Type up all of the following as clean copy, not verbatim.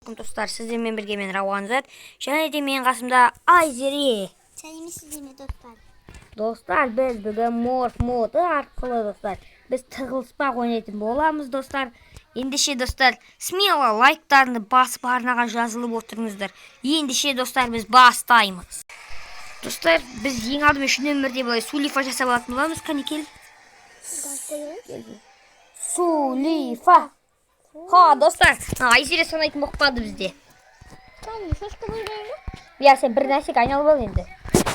алейкум достар, сіздермен бірге мен Рауанзат, және де менің қасымда Айзере. Сәлеметсіздер ме достар? Достар, біз бүгін морф моды арқылы достар, біз тығылыспақ ойнайтын боламыз достар. Ендеше достар, смело лайктарны басып арнаға жазылып отырыңыздар. Ендеше достар, біз бастаймыз. Достар, біз ең алдымен үш нөмірде былай сулифа жасап алатын боламыз. Қане кел. Сулифа. Ха, достар, Айзере санайтын болып қалды бізде. Я сен бір нәрсеге айналып ал енді.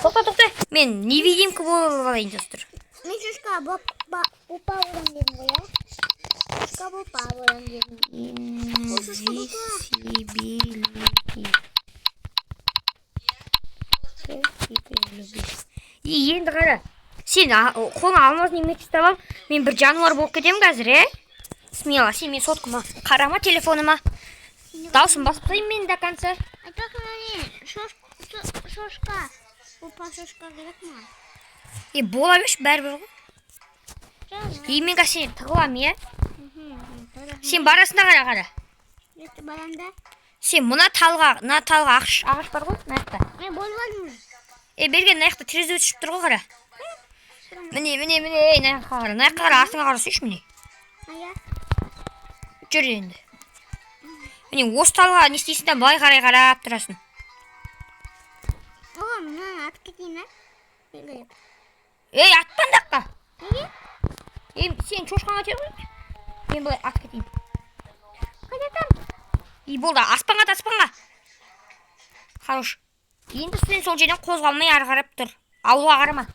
Тоқта, мен невидимка болып алайын достар. Мен шошқа ұпа ұрам дедім ғой, ә? Шошқа ұпа ұрам дедім. Енді қара, сен қолына алмазын емет ұстап, мен бір жануар болып кетемін қазір, ә? Смело, сен мен соткыма, қарама телефоныма. Даусын басып қойым мен до конца. Айтпақын әне, шошқа, ұпа шошқа керек ма? Бола беш, бәрібір ғой. Мен қазір сен тығылам, е? Сен барасында қара. Баранда? Сен мұна талға ағаш бар ғой, наяқта. Мен болмадым. Берген наяқта терезе өтішіп тұр ғой қара. Міне, наяққа қара, астыңа қара сүйш міне. Жүр енді. Міне, осы талға не істейсің, былай қарап тұрасың. Оған, мұнан атып кетейін, ә? Атпандаққа. Неге? Сен шошқаңа тер ғой. Мен былай атып кетейін. Қайдатам? Болды, аспанға. Хорош. Енді сен сол жерден қозғалмай ары қарап тұр. Ауылға қарама.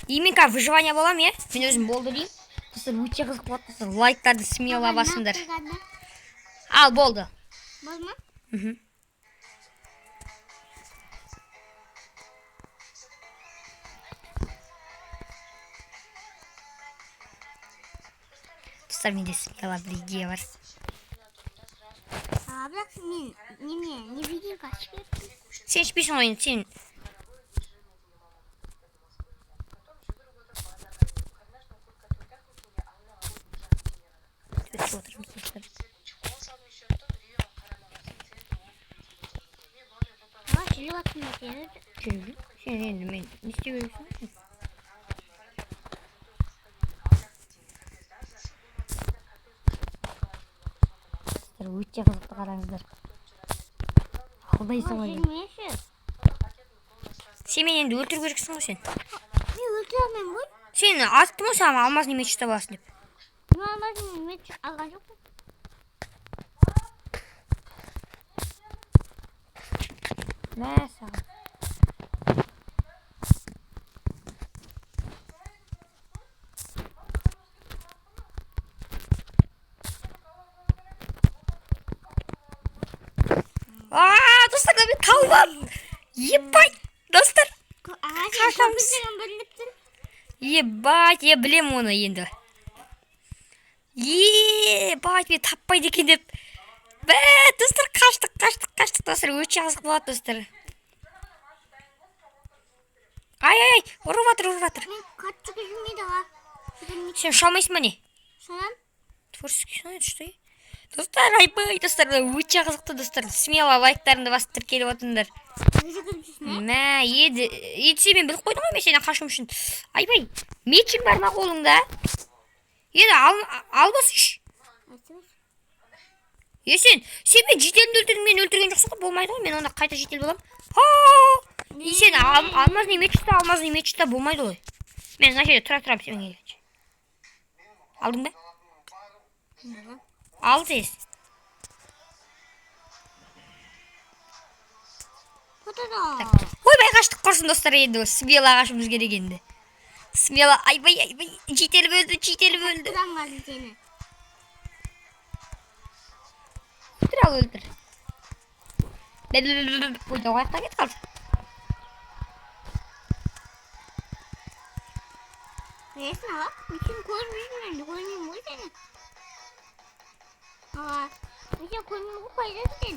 Мен қазір выживание болам, е? Мен өзім болды деймін. Достар, өте қызық болады, достар. Лайктарды смело басыңдар. Ал, болды. Болды ма? Достар, менде смело бір идея бар. Бірақ мен не видимка ашып кеттім. Сен ішпейсің ойын, сен... Сен енді мен не істеп жүрсің? Өте қызықты қараңыздар. Алдайсың ғой. Сен мен енді өлтіріп керексің ғой сен. Мен өлтіремін ғой. Сен аттың ғой саған алмаз немет ұстап аласың деп. Мен алмаз немет алған жоқпын. Мә саған. Достар, мен қалмам. Ебай, достар. Қашамыз. Ебай, білем оны енді. Ебай, мен таппайды екен деп. Достар, қаштық, достар, өте қызық болады, достар. Ай, ұрып атыр. Мен қатты көзімейді ға. Сен шалмайсың ба не? Шалам? Творческий сонайды, что ли? Достар, айбай, достар, өте қызықты, достар. Смело лайктарыңды басып тіркеліп отырыңдар. Мә, еді сен мен біліп қойдың ғой, мен сені қашым үшін. Айбай, мечің бар ма қолыңда? Еді, албасыш. Сен мен жетелімді өлтірдің, мен өлтірген жоқсың ғой, болмайды ғой, мен онда қайта жетел болам. Сен алмазын меч ұста болмайды ғой. Мен мына жерде тұрам сен келгенше. Алдың ба? Ал тез. Ойбай, қаштық құрсын достар енді. Смело қашымыз керек енді. Смело, айбай, жетеліп өлді. Тұрам қалды сені. Өлтір. Ойда қояқта кет қалды. Несін аға? Мен көрмеймін, көрмеймін ғой сені. Аға, мен көрмеймін ғой қайда сен?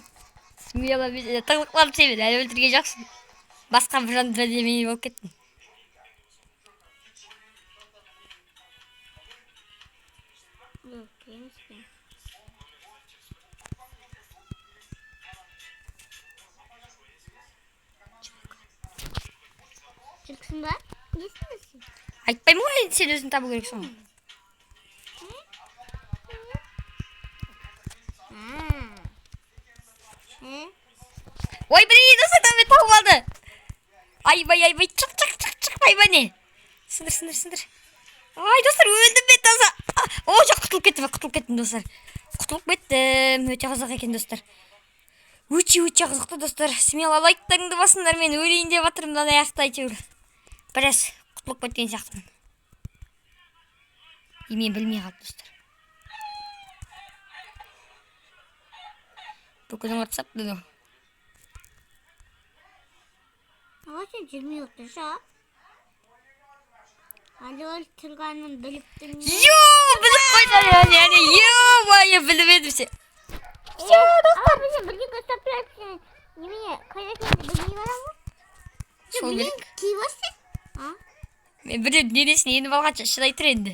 Смело, тығылып сен әлі өлтірген жақсың. Басқа бір жанды демей болып кеттің. Yok, yemiş mi? Çıksın da gitmesin. Айтпаймын ғой, сен өзің табу керексің ғой. Ой, блин, достар, там тауып алды. Айбай, чық, майбане. Сындыр. Ай, достар, өлдім мен таза. О, жоқ, құтылып кеттім, достар. Құтылып кеттім, өте қызық екен, достар. Өте қызықты, достар. Смело лайктарыңды басыңдар, мен өлейін деп жатырмын, мынаны аяқты әйтеуір. Біраз құтылып кеткен сияқтымын. Мен білмей қалды, достар. Бүкілің WhatsApp деді. Сен жүрмей отыршы. Али тұрғанын біліп тұрмын. Біліп қойдар, яғни, майы біліп едім сен. Бізден бірге көстап тұрайықсың. Немене, қайда екенді білмей барам ғой? Сол керек. Кей басты? Мен біреудің денесіне еніп алғанша шыдай тұр енді.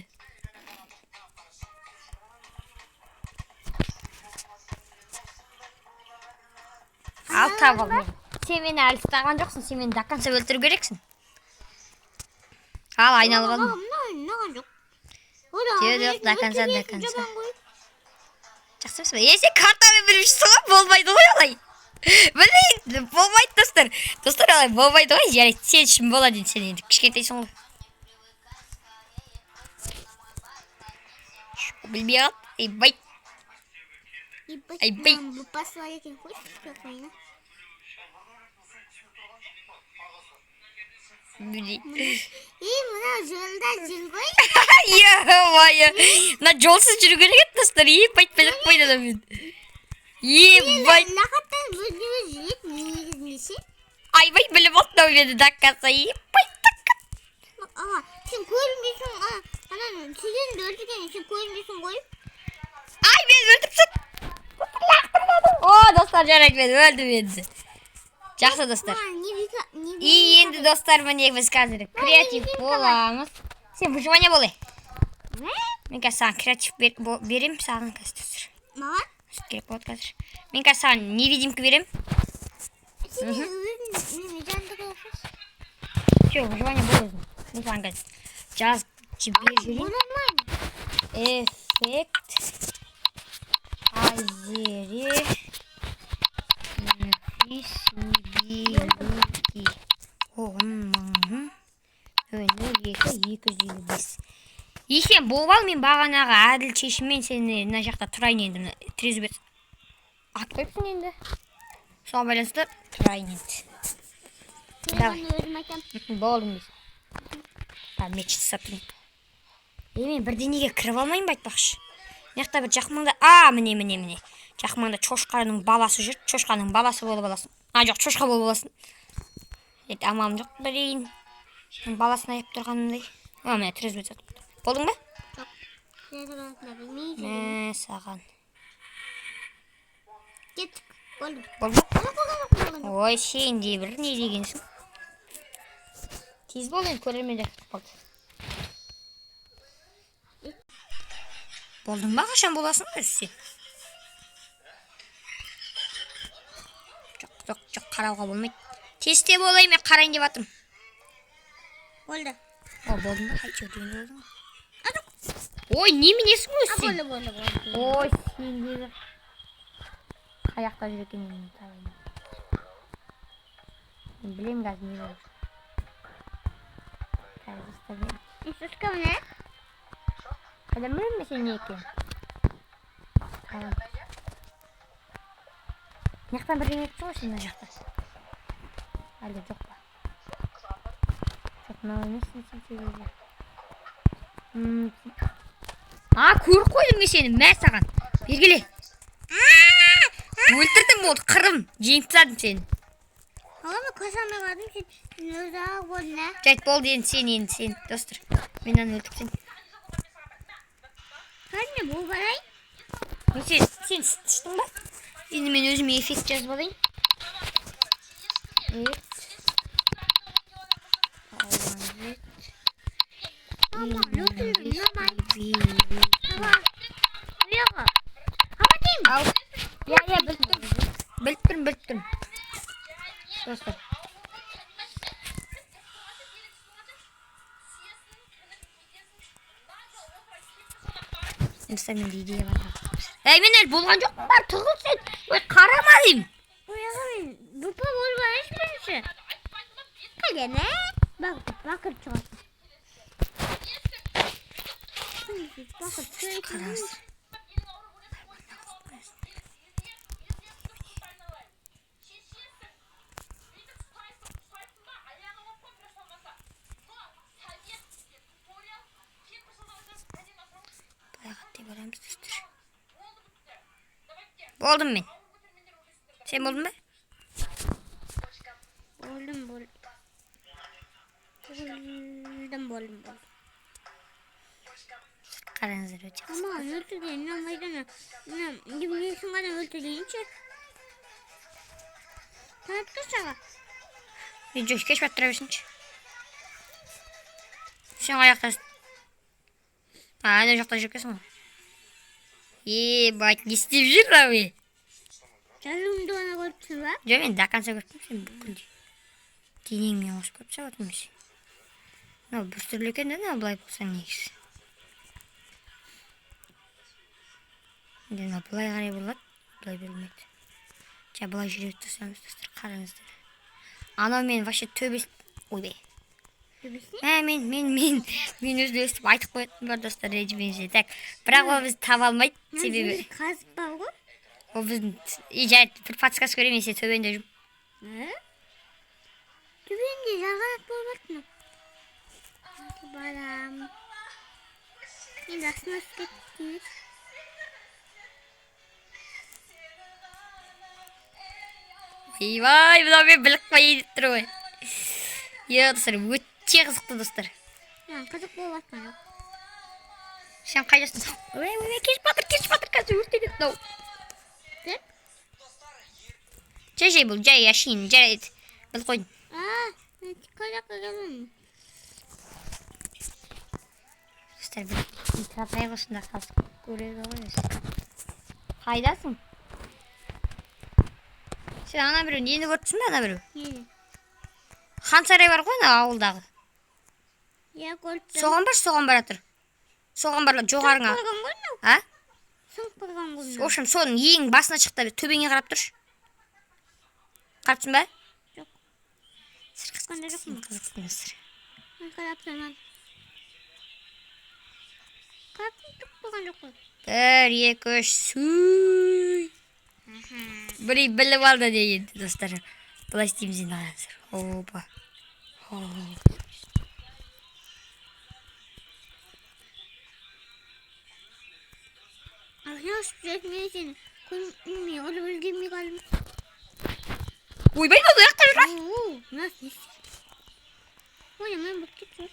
Ал таб ал мен. Сен мені әлі ұстаған жоқсың, сен мені даққанша өлтіру керексің. Ал айналып алдым. Ойнаған жоқ. Жоқ, даққанша. Жақсы емес бе? Сен картамен білушісің ғой, болмайды ғой алай. Білейін, болмайды достар. Достар алай, болмайды ғой, жарайды, сен үшін болады енді, сен енді кішкентайсың ғой. Білмей қалды, айбай. Бұл басылар екен қойшы, көпмейді. Мына жолда жүр ғой. Майы. Мына жолсыз жүру керек еді, достар. Айтпайлық қойды да мен. Лақаттан өзіміз жүрек негізіндесе. Айбай біліп отты мені даққаса. Сен көрінбейсің. Сүйгенді өлтірген, сен көрінбейсің ғой. Ай, мен өлтіріпсің. О, достар, жарайды, мен өлдім енді. Жақсы, достар. Енді, достар, міне біз қазір креатив боламыз. Сен выживание болай. Мен қазір саған креатив берем, саған қазір, достар. Маған? Керек болады қазір. Мен қазір саған невидимка берем. Сен өзің жанды қойсыз. Все, выживание бол өзің. Мен саған қазір жазып жібер жүрейін. Эффект Азере Нефисибилити. Өнер 255. Есен болбал, мен бағанағы әділ шешіммен сені мына жақта тұрайын енді. Трезубет ат қойыпсың енді. Соған байланысты тұрайын енді. Болдым біз. Меч жасап тұрмын. Мен бірденеге кіріп алмайын ба айтпақшы. Мына бір жақмаңда, міне. Жақмаңда шошқаның баласы жүр. Шошқаның баласы болып аласың. Жоқ, шошқа болып аласың. Амалым жоқ, білейін. Баласын аяп тұрғанымдай. Міне, трезубет сатып. Болдың ба? Жоқ. Мә, саған. Кеттік. Болдым. Болды? Ой, сен де бір не дегенсің? Тез бол, енді көрермендер күтіп қалды. Болдың ба, қашан боласың өзі сен? Жоқ, қарауға болмайды. Тесте болай, мен қарайын деп атым. Болды. Болдың ба? Қайтшы өтейін болдың ба? Ой, неменесің өзі сен? Болды. Ой, сен дегі. Қаяқта жүр екен мен табайын. Мен білем қазір не болып. Қазір ұстабен. Сұртқа мұны? Қайдан білем бе сен не екен? Мияқтан бірден етті ғой сен мына жақта. Әлде жоқ па? Жоқ, мынау емес сен себебі. Көріп қойдым мен сені, мә саған. Бергеле. Өлтірдім болды, қырым. Жеңіп тастадым сені. Мен қашанмен бардым, сен өзі ақ болдың, ә? Жайт болды енді сен, достар. Мен аны өлтірсен. Қайны бұл барай? Сен түштің ба? Енді мен өзіме эффект жазып алайын. достар, менде идея бар. Ей, мен әлі болған жоқпын, бар тығыл сен. Ой, қарама деймін. Ояға мен бұпа болмай ешбірінші. Қайден, Бақыр шығасың. Қараңыздар. Баяғаттай барамыз достар. Болдым мен. Сен болдың ба? Болдым. Қараңыздар өте қызық. Ama öldüreyim, ne maydana. Ne, gibi şunları öldüreyince. Tanıt kısağa. Видео кешіп тұра берсінші. Сен аяқтасың. Ана жақта жүркесің ғой. Бать, не істеп жүр әуе. Жазымды ona көріпсің ба? Жоқ, мен до конца көріп сен бүкілде. Денеңмен қосып көріп сағатым сен. Мынау бір түрлі екен де, былай болса негізі. Енді былай қарай болады, былай берілмейді. Жа былай жүрек тұрсамыз, достар, қараңыздар. Анау мен вообще төбес... Ойбай. Мен өзді өстіп айтып қоятын бар, достар, ренжімеңіздер. Так, бірақ ол бізді таба алмайды, себебі... Қазып бар ғой? Ол біздің... бір подсказ көремін, сен төбенде жүріп. Төбенде жалғанат болып жатыр. Барам. Енді астына кетті. Ойбай, мынау мен біліп қой едіп тұр ғой. Достар, өте қызықты, достар. Қызық болып жатқан жоқ. Сен қай жасың? Ой, кешіп батыр, қазір өртенеді мынау. Жай бұл, жай ашиын, жай біліп қойдың. Қазақ қағалым. Достар, бір интернет осында қалсық көреді ғой өзі. Қайдасың? Сен ана біреу нені көріпсің ба, ана біреу? Нені? Хан сарай бар ғой, ауылдағы. Көріпсің. Соған баратыр. Соған барлы жоғарыңа. Сыңқ қырған ғой, нау? А? Сыңқ қырған ғой. В общем, соның ең басына шықты, төбеңе қарап тұршы. Қарапсың ба? Жоқ. Қандай жоқпын. Қызықсың, достар. Қарапсың, ан. Қарапсың, түк қылған жоқ қой. 1, 2, 3, сүй. Бірей біліп алды деген, достар. Бұлай істейміз енді қараңыздар. Опа. Ақша ұшып жетмей сені. Көрмей, олы өлгенмей қалдым. Ойбай, бұл ұяқта жүр. Нас не істейді? Ой, мен бұл кетіп жүр.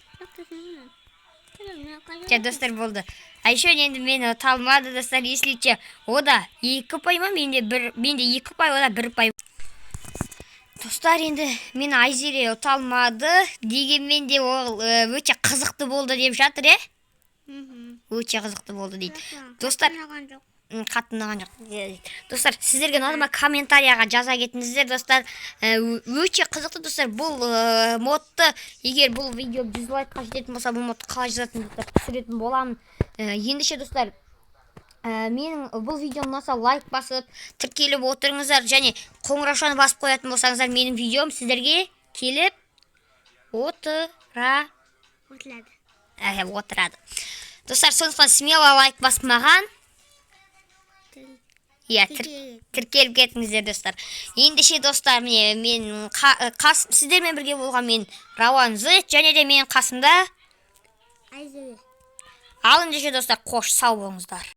Достар, болды. А еще енді мені талмады, достар, если че, ода 2 пай ма, менде 2 пай, ода 1 пай. Достар, енді мені Айзере ұталмады, дегенмен де ол өте қызықты болды деп жатыр, Өте қызықты болды дейді. Достар, қатты ұнаған жоқ. Достар, сіздерге ұнады ма, комментарияға жаза кетіңіздер, достар. Өте қызықты, достар. Бұл модты, егер бұл видео 100 лайкқа жететін болса, бұл модты қалай жазатын, достар, түсіретін боламын. Ендеше, достар, менің бұл видеом ұнаса лайк басып, тіркеліп отырыңыздар, және қоңыраушаны басып қоятын болсаңыздар, менің видеом сіздерге келіп отырады. Достар, сондықтан смело лайк басып маған. Тіркеліп кетіңіздер, достар. Ендеше, достар, сіздермен бірге болған мен Рауан З, және де менің қасымда Айзере. ал ендеше, достар, қош сау болыңыздар.